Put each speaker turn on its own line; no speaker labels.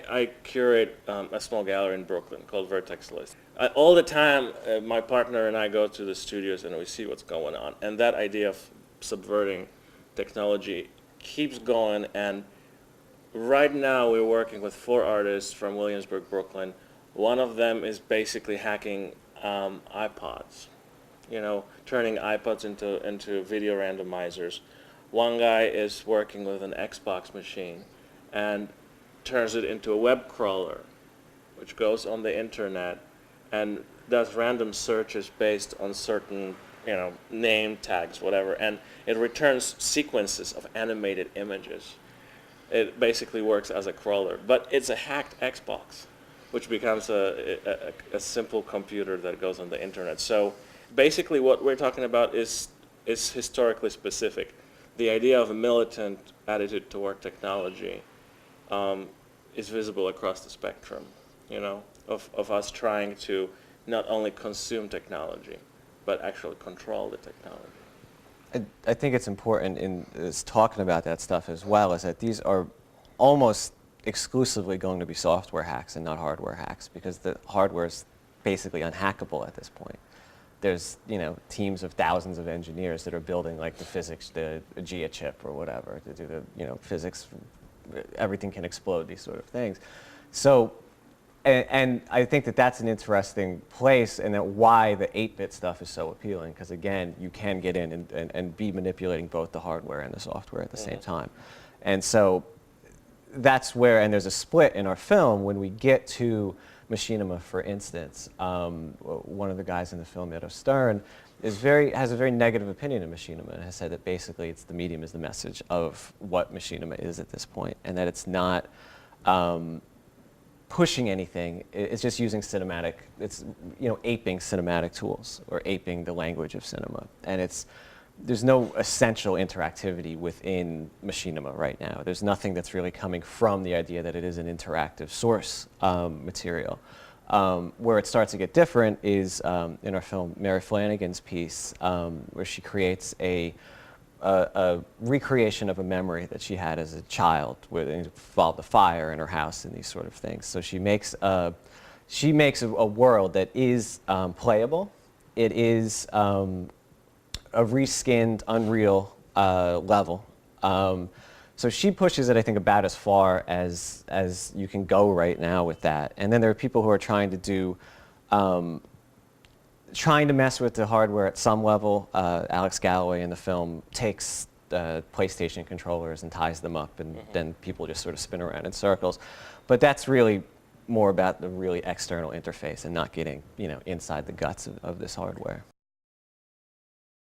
I curate a small gallery in Brooklyn called Vertex List. All the time, my partner and I go to the studios and we see what's going on. And that idea of subverting technology keeps going. And right now, we're working with 4 artists from Williamsburg, Brooklyn. One of them is basically hacking iPods, turning iPods into video randomizers. One guy is working with an Xbox machine and turns it into a web crawler, which goes on the internet and does random searches based on certain, name tags, whatever, and it returns sequences of animated images. It basically works as a crawler, but it's a hacked Xbox, which becomes a simple computer that goes on the internet. So basically what we're talking about is historically specific. The idea of a militant attitude toward technology is visible across the spectrum, of us trying to not only consume technology, but actually control the technology.
I think it's important in talking about that stuff as well, is that these are almost exclusively going to be software hacks and not hardware hacks, because the hardware is basically unhackable at this point. There's teams of thousands of engineers that are building like the GIA chip or whatever to do the physics. Everything can explode, these sort of things. So, and I think that that's an interesting place, and that why the 8-bit stuff is so appealing, because again, you can get in and be manipulating both the hardware and the software at the same time. And so that's where, and there's a split in our film when we get to Machinima, for instance. One of the guys in the film, Edo Stern, has a very negative opinion of Machinima, and has said that basically the medium is the message of what Machinima is at this point, and that it's not pushing anything. It's just using cinematic, aping cinematic tools, or aping the language of cinema. And there's no essential interactivity within Machinima right now. There's nothing that's really coming from the idea that it is an interactive source material. Where it starts to get different is in our film, Mary Flanagan's piece, where she creates a recreation of a memory that she had as a child, where it involved the fire in her house and these sort of things. So she makes a world that is playable. It is a reskinned Unreal level. So she pushes it, I think, about as far as you can go right now with that. And then there are people who are trying to mess with the hardware at some level. Alex Galloway in the film takes PlayStation controllers and ties them up, and then people just sort of spin around in circles. But that's really more about the really external interface and not getting inside the guts of this hardware.